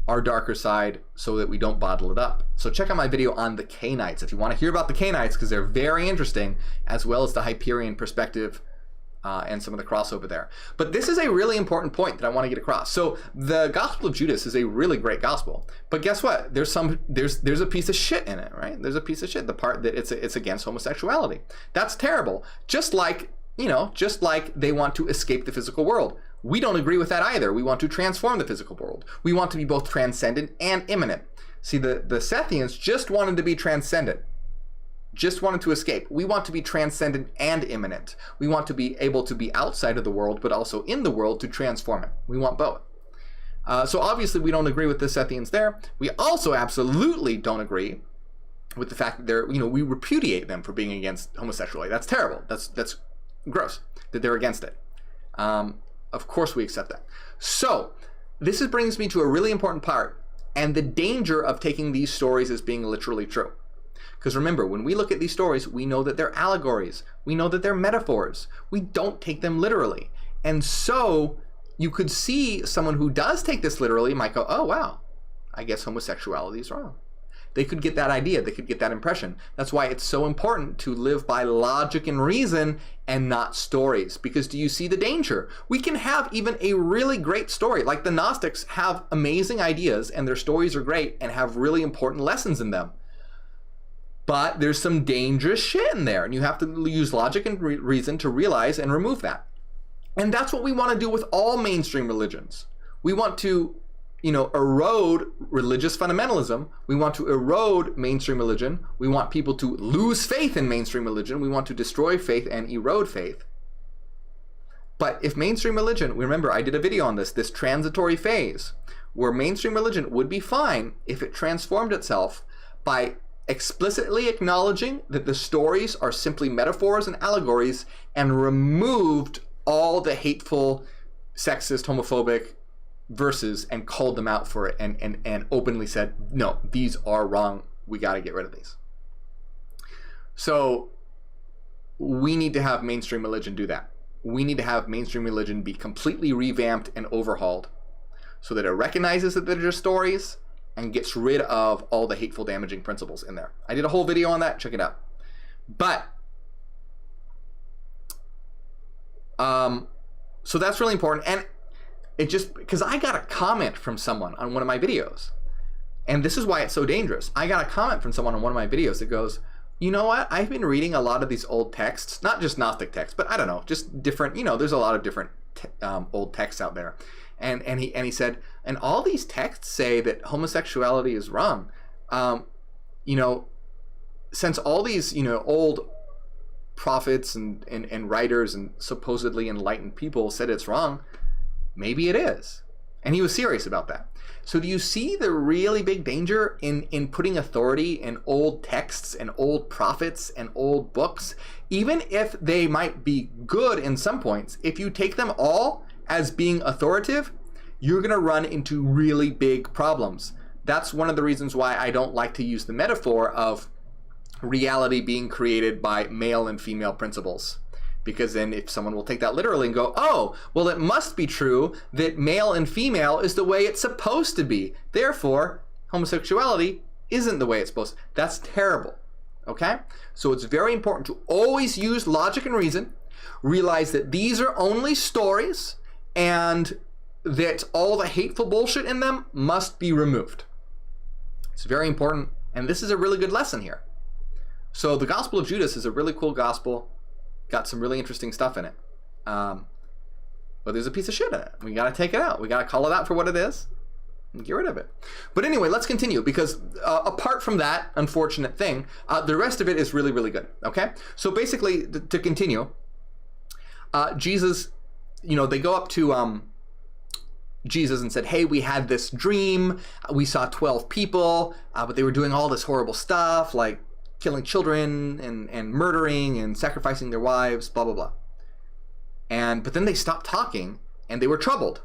A: our darker side so that we don't bottle it up. So check out my video on the Canaanites if you want to hear about the Canaanites, because they're very interesting, as well as the Hyperion perspective and some of the crossover there. But this is a really important point that I want to get across. So the Gospel of Judas is a really great gospel, but guess what? There's a piece of shit in it, right? There's a piece of shit. The part that it's against homosexuality. That's terrible. Just like they want to escape the physical world. We don't agree with that either. We want to transform the physical world. We want to be both transcendent and immanent. See, the Sethians just wanted to be transcendent, just wanted to escape. We want to be transcendent and immanent. We want to be able to be outside of the world, but also in the world to transform it. We want both. So obviously we don't agree with the Sethians there. We also absolutely don't agree with the fact that we repudiate them for being against homosexuality. That's terrible. That's gross that they're against it. Of course we accept that. So this brings me to a really important part, and the danger of taking these stories as being literally true. Because remember, when we look at these stories, we know that they're allegories. We know that they're metaphors. We don't take them literally. And so you could see someone who does take this literally might go, oh, wow, I guess homosexuality is wrong. They could get that idea. They could get that impression. That's why it's so important to live by logic and reason and not stories. Because do you see the danger? We can have even a really great story. Like the Gnostics have amazing ideas and their stories are great and have really important lessons in them. But there's some dangerous shit in there. And you have to use logic and reason to realize and remove that. And that's what we want to do with all mainstream religions. We want to erode religious fundamentalism. We want to erode mainstream religion. We want people to lose faith in mainstream religion. We want to destroy faith and erode faith. But if mainstream religion, remember I did a video on this transitory phase, where mainstream religion would be fine if it transformed itself by explicitly acknowledging that the stories are simply metaphors and allegories and removed all the hateful, sexist, homophobic verses and called them out for it and openly said, no, these are wrong. We got to get rid of these. So we need to have mainstream religion do that. We need to have mainstream religion be completely revamped and overhauled so that it recognizes that they're just stories and gets rid of all the hateful, damaging principles in there. I did a whole video on that. Check it out. But so that's really important. And it just, because I got a comment from someone on one of my videos, and this is why it's so dangerous. I got a comment from someone on one of my videos that goes, you know what? I've been reading a lot of these old texts, not just Gnostic texts, but I don't know, just different, there's a lot of different old texts out there. And he said, and all these texts say that homosexuality is wrong. Since all these, old prophets and writers and supposedly enlightened people said it's wrong, maybe it is. And he was serious about that. So do you see the really big danger in putting authority in old texts and old prophets and old books? Even if they might be good in some points, if you take them all as being authoritative, you're going to run into really big problems. That's one of the reasons why I don't like to use the metaphor of reality being created by male and female principles. Because then if someone will take that literally and go, oh, well, it must be true that male and female is the way it's supposed to be. Therefore, homosexuality isn't the way it's supposed to. That's terrible. Okay? So it's very important to always use logic and reason, realize that these are only stories, and that all the hateful bullshit in them must be removed. It's very important, and this is a really good lesson here. So the Gospel of Judas is a really cool gospel. Got some really interesting stuff in it. But there's a piece of shit in it. We got to take it out. We got to call it out for what it is. Get rid of it. But anyway, let's continue, because apart from that unfortunate thing, the rest of it is really, really good. Okay? So basically, to continue, Jesus, they go up to Jesus and said, hey, we had this dream. We saw 12 people, but they were doing all this horrible stuff, like killing children and murdering and sacrificing their wives, blah, blah, blah. But then they stopped talking and they were troubled.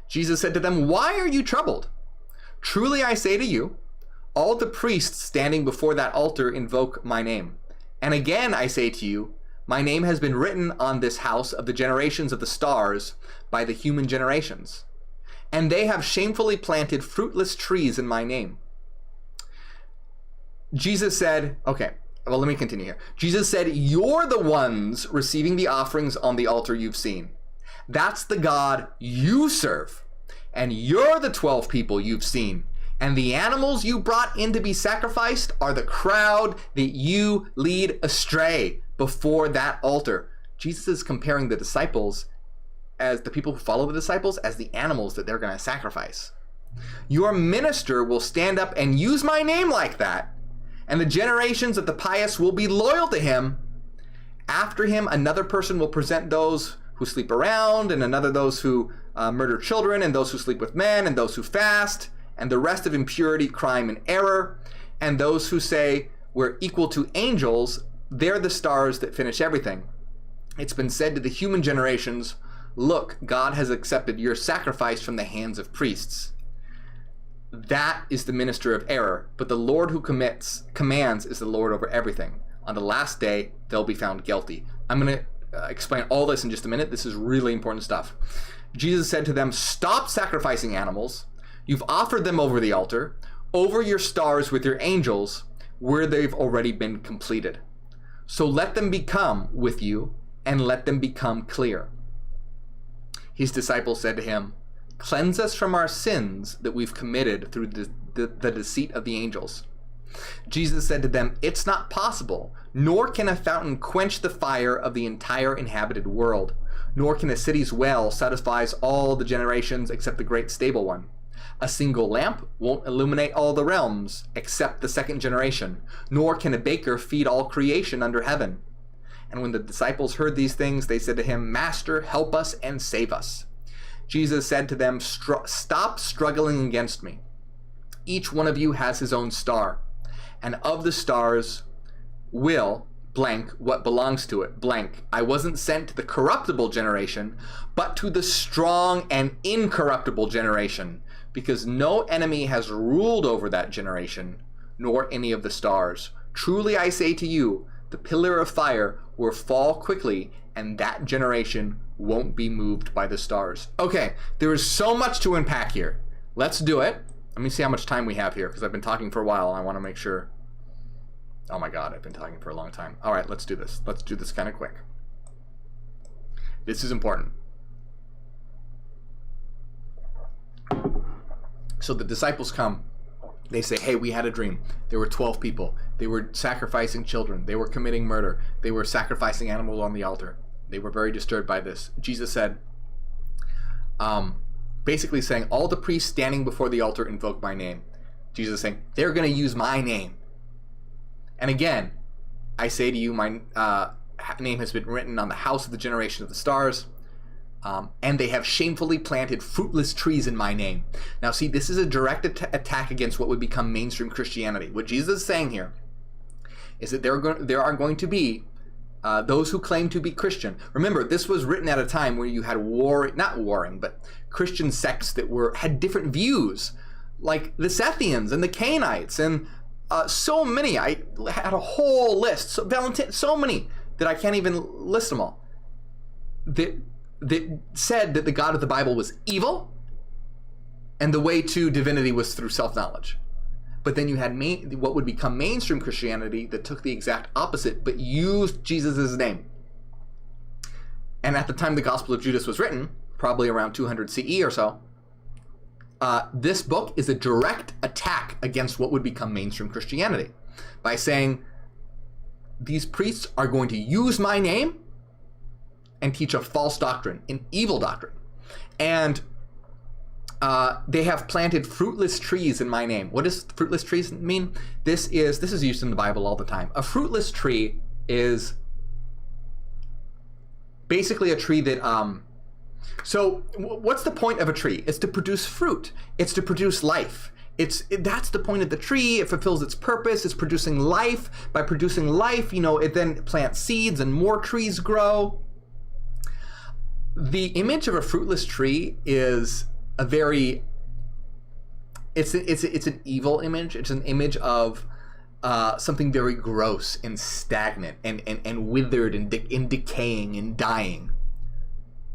A: Jesus said to them, why are you troubled? Truly I say to you, all the priests standing before that altar invoke my name. And again I say to you, my name has been written on this house of the generations of the stars by the human generations. And they have shamefully planted fruitless trees in my name. Jesus said, okay, well, let me continue here. Jesus said, you're the ones receiving the offerings on the altar you've seen. That's the God you serve. And you're the 12 people you've seen. And the animals you brought in to be sacrificed are the crowd that you lead astray before that altar. Jesus is comparing the disciples, as the people who follow the disciples, as the animals that they're going to sacrifice. Your minister will stand up and use my name like that, and the generations of the pious will be loyal to him. After him, another person will present those who sleep around, and another those who murder children, and those who sleep with men, and those who fast, and the rest of impurity, crime, and error. And those who say we're equal to angels, they're the stars that finish everything. It's been said to the human generations, look, God has accepted your sacrifice from the hands of priests. That is the minister of error, but the Lord who commands is the Lord over everything. On the last day, they'll be found guilty. I'm going to explain all this in just a minute. This is really important stuff. Jesus said to them, stop sacrificing animals. You've offered them over the altar, over your stars with your angels, where they've already been completed. So let them become with you, and let them become clear. His disciples said to him, cleanse us from our sins that we've committed through the deceit of the angels. Jesus said to them, it's not possible, nor can a fountain quench the fire of the entire inhabited world, nor can a city's well satisfy all the generations except the great stable one. A single lamp won't illuminate all the realms except the second generation, nor can a baker feed all creation under heaven. And when the disciples heard these things, they said to him, Master, help us and save us. Jesus said to them, stop struggling against me. Each one of you has his own star, and of the stars will blank what belongs to it blank. I wasn't sent to the corruptible generation, but to the strong and incorruptible generation, because no enemy has ruled over that generation, nor any of the stars. Truly I say to you, the pillar of fire will fall quickly, and that generation won't be moved by the stars. Okay, there is so much to unpack here. Let's do it. Let me see how much time we have here, because I've been talking for a while, and I want to make sure. Oh my God, I've been talking for a long time. All right, let's do this. Let's do this kind of quick. This is important. So the disciples come. They say, hey, we had a dream. There were 12 people. They were sacrificing children. They were committing murder. They were sacrificing animals on the altar. They were very disturbed by this. Jesus said, basically saying, all the priests standing before the altar invoke my name. Jesus is saying, they're going to use my name. And again, I say to you, my name has been written on the house of the generation of the stars. And they have shamefully planted fruitless trees in my name. Now see, this is a direct attack against what would become mainstream Christianity. What Jesus is saying here is that there are going to be those who claim to be Christian. Remember, this was written at a time where you had but Christian sects that had different views, like the Sethians and the Canaanites, and so many. I had a whole list, so many that I can't even list them all. That said that the God of the Bible was evil, and the way to divinity was through self-knowledge. But then you had what would become mainstream Christianity that took the exact opposite, but used Jesus' name. And at the time the Gospel of Judas was written, probably around 200 CE or so, this book is a direct attack against what would become mainstream Christianity by saying, these priests are going to use my name and teach a false doctrine, an evil doctrine. And They have planted fruitless trees in my name. What does fruitless trees mean? This is used in the Bible all the time. A fruitless tree is basically a tree that so what's the point of a tree? It's to produce fruit. It's to produce life. That's the point of the tree. It fulfills its purpose. It's producing life. By producing life, it then plants seeds and more trees grow. The image of a fruitless tree is a very it's an evil image. It's an image of something very gross and stagnant and withered and decaying and dying.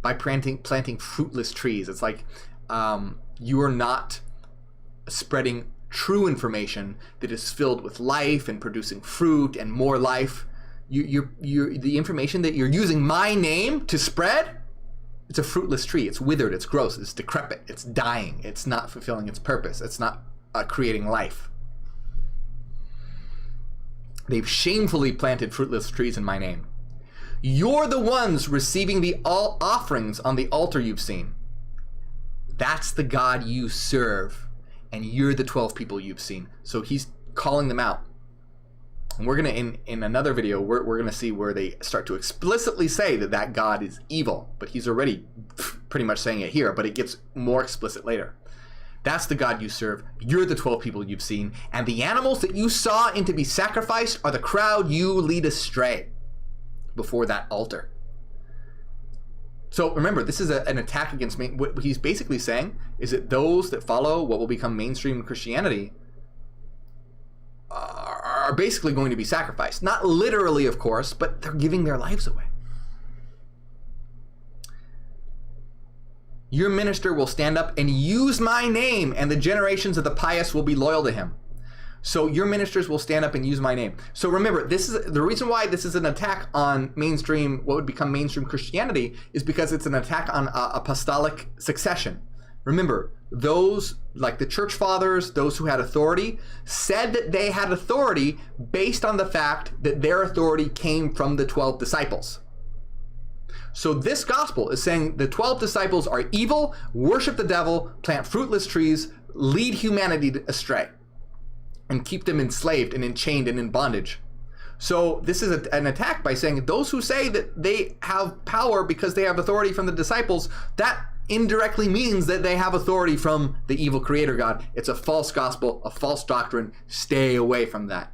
A: By planting fruitless trees, it's like you are not spreading true information that is filled with life and producing fruit and more life. The information that you're using my name to spread, it's a fruitless tree. It's withered, it's gross, it's decrepit, it's dying, it's not fulfilling its purpose, it's not creating life. They've shamefully planted fruitless trees in my name. You're the ones receiving the all offerings on the altar you've seen. That's the God you serve, and you're the 12 people you've seen. So he's calling them out. And we're going to, in another video, we're going to see where they start to explicitly say that God is evil. But he's already pretty much saying it here, but it gets more explicit later. That's the God you serve. You're the 12 people you've seen. And the animals that you saw in to be sacrificed are the crowd you lead astray before that altar. So remember, this is an attack against what he's basically saying is that those that follow what will become mainstream Christianity are basically going to be sacrificed. Not literally, of course, but they're giving their lives away. Your minister will stand up and use my name, and the generations of the pious will be loyal to him. So your ministers will stand up and use my name. So remember, this is the reason why this is an attack on mainstream, what would become mainstream Christianity, is because it's an attack on apostolic succession. Remember, those like the church fathers, those who had authority, said that they had authority based on the fact that their authority came from the 12 disciples. So this gospel is saying the 12 disciples are evil, worship the devil, plant fruitless trees, lead humanity astray, and keep them enslaved and enchained and in bondage. So this is an attack by saying those who say that they have power because they have authority from the disciples, that indirectly means that they have authority from the evil creator God. It's a false gospel, a false doctrine. Stay away from that.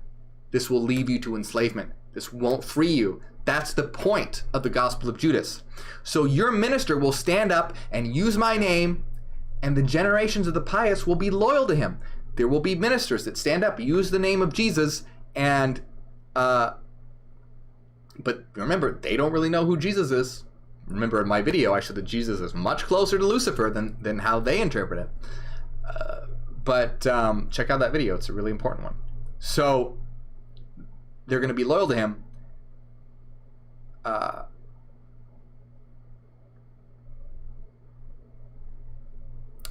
A: This will leave you to enslavement. This won't free you. That's the point of the Gospel of Judas. So your minister will stand up and use my name, and the generations of the pious will be loyal to him. There will be ministers that stand up, use the name of Jesus, and but remember, they don't really know who Jesus is. Remember in my video, I showed that Jesus is much closer to Lucifer than how they interpret it. But check out that video. It's a really important one. So they're going to be loyal to him.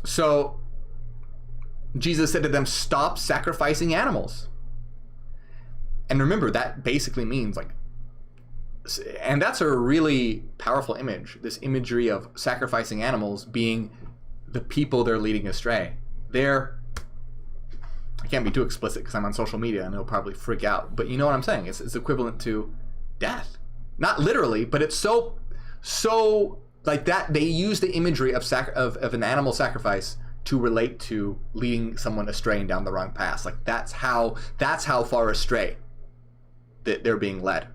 A: So Jesus said to them, stop sacrificing animals. And remember, that basically means and that's a really powerful image, this imagery of sacrificing animals being the people they're leading astray. I can't be too explicit because I'm on social media and it'll probably freak out, but you know what I'm saying. It's equivalent to death. Not literally, but it's so like that. They use the imagery of an animal sacrifice to relate to leading someone astray and down the wrong path. Like that's how far astray that they're being led.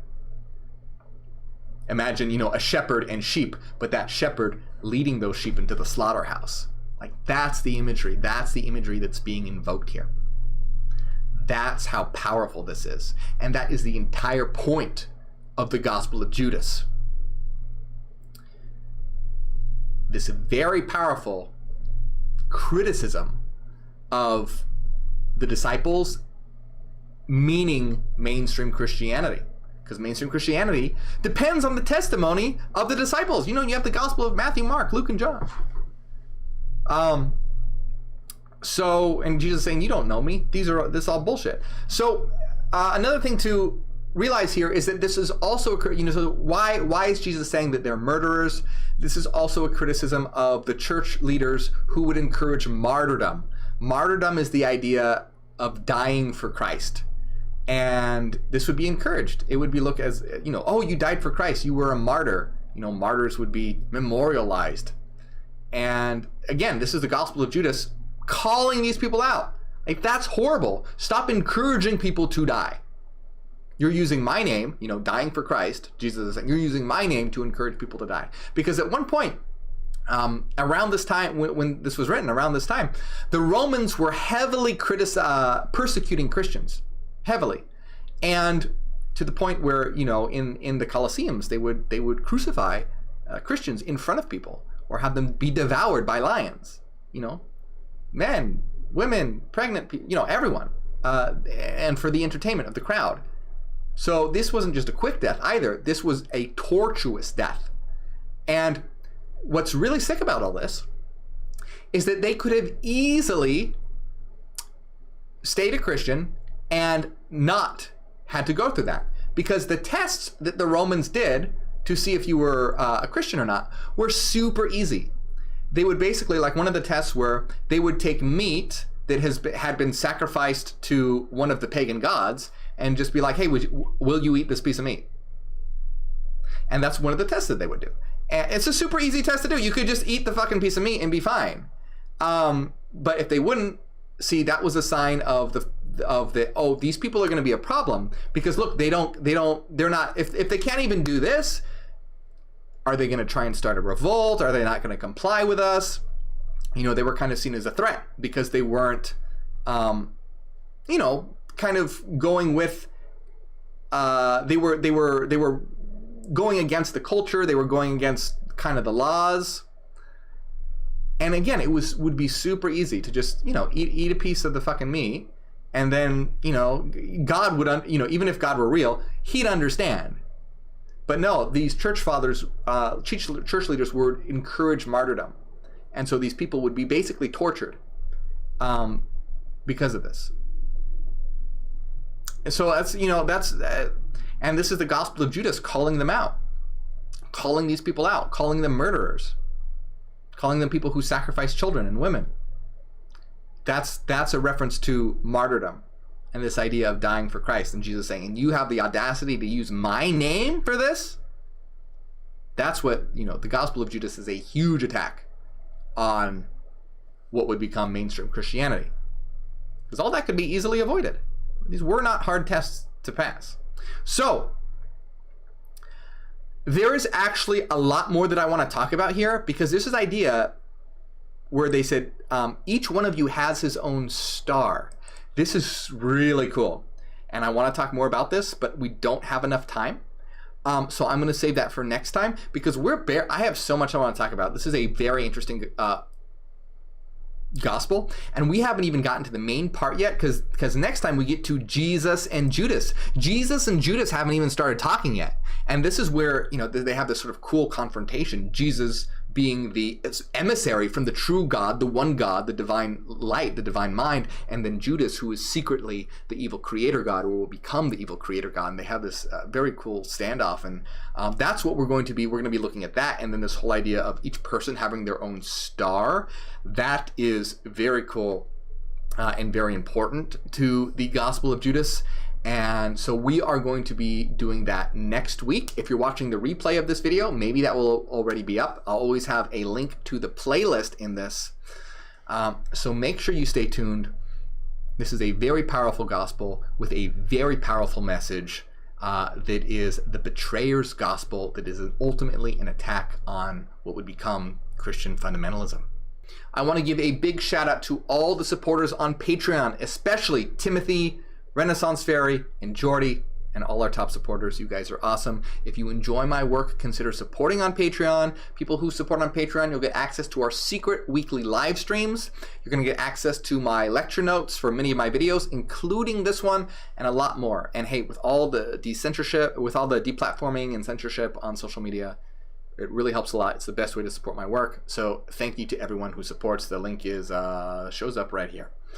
A: Imagine, a shepherd and sheep, but that shepherd leading those sheep into the slaughterhouse. Like that's the imagery. That's the imagery that's being invoked here. That's how powerful this is. And that is the entire point of the Gospel of Judas. This very powerful criticism of the disciples, meaning mainstream Christianity. Because mainstream Christianity depends on the testimony of the disciples. You have the Gospel of Matthew, Mark, Luke, and John. And Jesus saying, you don't know me. This is all bullshit. So another thing to realize here is that this is also, so why is Jesus saying that they're murderers? This is also a criticism of the church leaders who would encourage martyrdom. Martyrdom is the idea of dying for Christ. And this would be encouraged. It would be looked as, oh, you died for Christ. You were a martyr. Martyrs would be memorialized. And again, this is the Gospel of Judas calling these people out. Like, that's horrible. Stop encouraging people to die. You're using my name, dying for Christ. Jesus is saying, you're using my name to encourage people to die. Because at one point, around this time, when this was written, around this time, the Romans were heavily persecuting Christians. Heavily. And to the point where, in the Colosseums, they would crucify Christians in front of people or have them be devoured by lions. Men, women, pregnant people, everyone. And for the entertainment of the crowd. So this wasn't just a quick death either. This was a tortuous death. And what's really sick about all this is that they could have easily stayed a Christian and not had to go through that. Because the tests that the Romans did to see if you were a Christian or not were super easy. They would basically, like one of the tests where they would take meat that had been sacrificed to one of the pagan gods and just be like, hey, will you eat this piece of meat? And that's one of the tests that they would do. And it's a super easy test to do. You could just eat the fucking piece of meat and be fine. But if they wouldn't, see, that was a sign of these people are going to be a problem, because look, they're not, if they can't even do this, are they going to try and start a revolt? Are they not going to comply with us? They were kind of seen as a threat because they weren't, kind of going with, they were going against the culture. They were going against kind of the laws. And again, it would be super easy to just, eat a piece of the fucking meat. And then, God would, even if God were real, he'd understand. But no, these church fathers, church leaders would encourage martyrdom. And so these people would be basically tortured because of this. So and this is the Gospel of Judas calling them out, calling these people out, calling them murderers, calling them people who sacrifice children and women. That's a reference to martyrdom and this idea of dying for Christ. And Jesus saying, and you have the audacity to use my name for this? That's what, the Gospel of Judas is a huge attack on what would become mainstream Christianity. Because all that could be easily avoided. These were not hard tests to pass. So, there is actually a lot more that I want to talk about here, because this is idea where they said, each one of you has his own star. This is really cool. And I want to talk more about this, but we don't have enough time. So I'm going to save that for next time, because I have so much I want to talk about. This is a very interesting gospel, and we haven't even gotten to the main part yet, because next time we get to Jesus and Judas. Jesus and Judas haven't even started talking yet, and this is where they have this sort of cool confrontation. Jesus being the emissary from the true God, the one God, the divine light, the divine mind, and then Judas, who is secretly the evil creator God, or will become the evil creator God. And they have this very cool standoff, and that's what we're going to be looking at that, and then this whole idea of each person having their own star. That is very cool and very important to the Gospel of Judas. And so we are going to be doing that next week. If you're watching the replay of this video, maybe that will already be up. I'll always have a link to the playlist in this. So make sure you stay tuned. This is a very powerful gospel with a very powerful message that is the betrayer's gospel, that is ultimately an attack on what would become Christian fundamentalism. I want to give a big shout out to all the supporters on Patreon, especially Timothy, Renaissance Fairy, and Jordy, and all our top supporters. You guys are awesome. If you enjoy my work, consider supporting on Patreon. People who support on Patreon, you'll get access to our secret weekly live streams. You're going to get access to my lecture notes for many of my videos, including this one, and a lot more. And hey, with all the decensorship, with all the deplatforming and censorship on social media, it really helps a lot. It's the best way to support my work. So thank you to everyone who supports. The link is shows up right here.